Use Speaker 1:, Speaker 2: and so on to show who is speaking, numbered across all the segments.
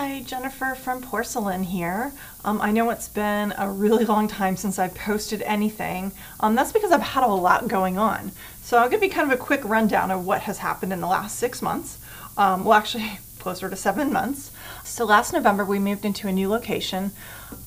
Speaker 1: Hi, Jennifer from Porcelynne here. I know it's been a really long time since I've posted anything. That's because I've had a lot going on. So I'll give you kind of a quick rundown of what has happened in the last 6 months. Well, actually closer to 7 months. So last November we moved into a new location,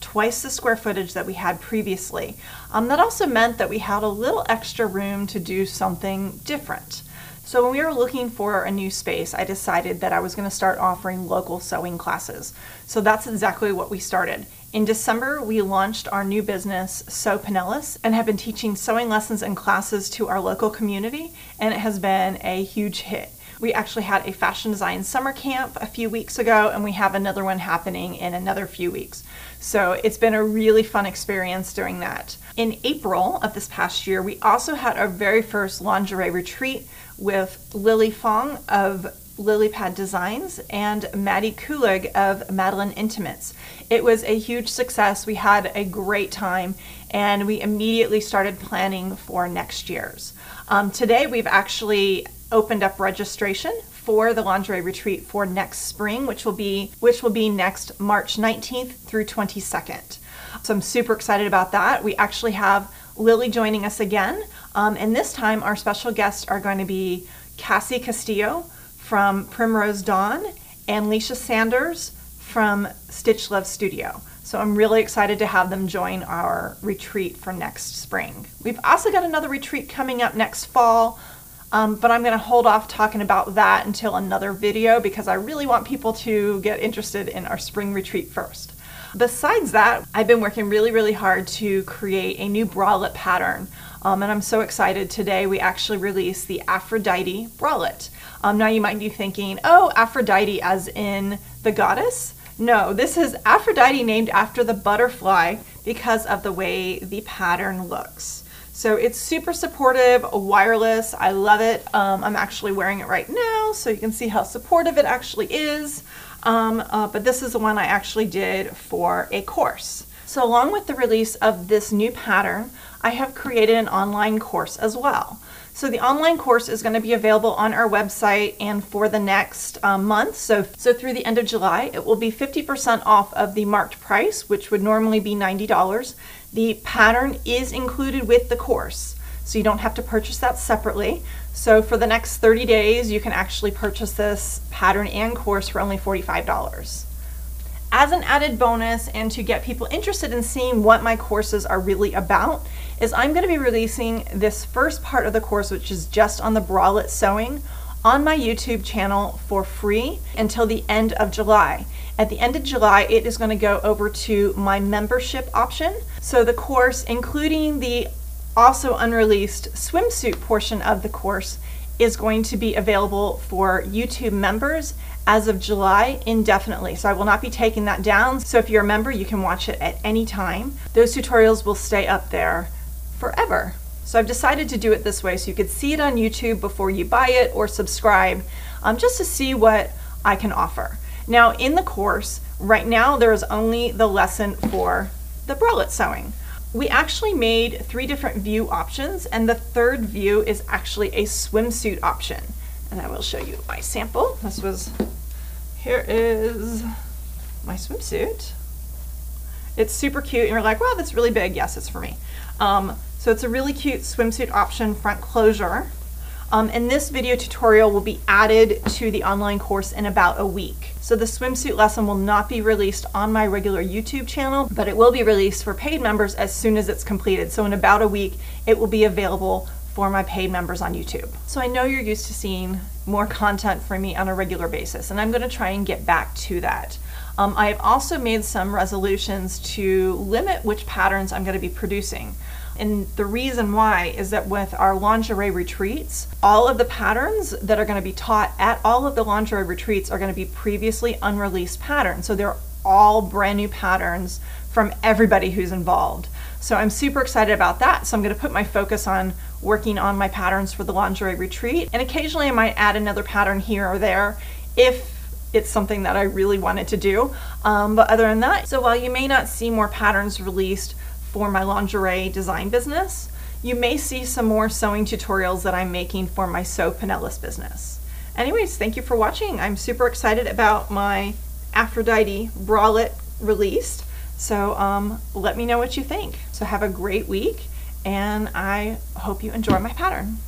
Speaker 1: twice the square footage that we had previously. That also meant that we had a little extra room to do something different. So when we were looking for a new space, I decided that I was going to start offering local sewing classes. So that's exactly what we started. In December, we launched our new business, Sew Pinellas, and have been teaching sewing lessons and classes to our local community, and it has been a huge hit. We actually had a fashion design summer camp a few weeks ago, and we have another one happening in another few weeks. So it's been a really fun experience doing that. In April of this past year, we also had our very first lingerie retreat with Lily Fong of Lily Pad Designs and Maddie Kulig of Madeline Intimates. It was a huge success. We had a great time, and we immediately started planning for next year's. Today we've actually opened up registration for the lingerie retreat for next spring, which will be next March 19th through 22nd. So I'm super excited about that. We actually have Lily joining us again, and this time our special guests are going to be Cassie Castillo from Primrose Dawn and Leisha Sanders from Stitch Love Studio. So I'm really excited to have them join our retreat for next spring. We've also got another retreat coming up next fall, but I'm going to hold off talking about that until another video because I really want people to get interested in our spring retreat first. Besides that, I've been working really hard to create a new bralette pattern, and I'm so excited. Today we actually released the Aphrodite Bralette. Now you might be thinking, oh, Aphrodite as in the goddess? No, this is Aphrodite named after the butterfly because of the way the pattern looks. So it's super supportive, wireless. I love it. I'm actually wearing it right now, so you can see how supportive it actually is. But this is the one I actually did for a course. So along with the release of this new pattern, I have created an online course as well. So the online course is going to be available on our website and for the next month. So through the end of July, it will be 50% off of the marked price, which would normally be $90. The pattern is included with the course, so you don't have to purchase that separately. So for the next 30 days, you can actually purchase this pattern and course for only $45. As an added bonus and to get people interested in seeing what my courses are really about, is I'm going to be releasing this first part of the course, which is just on the bralette sewing, on my YouTube channel for free until the end of July. At the end of July, it is going to go over to my membership option. So the course, including the also unreleased swimsuit portion of the course, is going to be available for YouTube members as of July indefinitely. So I will not be taking that down. So if you're a member, you can watch it at any time. Those tutorials will stay up there forever. So I've decided to do it this way so you could see it on YouTube before you buy it or subscribe, just to see what I can offer. Now in the course, right now there is only the lesson for the bralette sewing. We actually made 3 different view options, and the third view is actually a swimsuit option. And I will show you my sample. Here is my swimsuit. It's super cute, and you're like, wow, that's really big. Yes, it's for me. So it's a really cute swimsuit option, front closure. And this video tutorial will be added to the online course in about a week. So the swimsuit lesson will not be released on my regular YouTube channel, but it will be released for paid members as soon as it's completed. So in about a week, it will be available for my paid members on YouTube. So I know you're used to seeing more content from me on a regular basis, and I'm going to try and get back to that. I have also made some resolutions to limit which patterns I'm going to be producing. And the reason why is that with our lingerie retreats, all of the patterns that are going to be taught at all of the lingerie retreats are going to be previously unreleased patterns. So they're all brand new patterns from everybody who's involved. So I'm super excited about that. So I'm going to put my focus on working on my patterns for the lingerie retreat. And occasionally I might add another pattern here or there if it's something that I really wanted to do. But other than that, so while you may not see more patterns released for my lingerie design business, you may see some more sewing tutorials that I'm making for my Sew Pinellas business. Anyways, thank you for watching. I'm super excited about my Aphrodite Bralette released. So let me know what you think. So have a great week, and I hope you enjoy my pattern.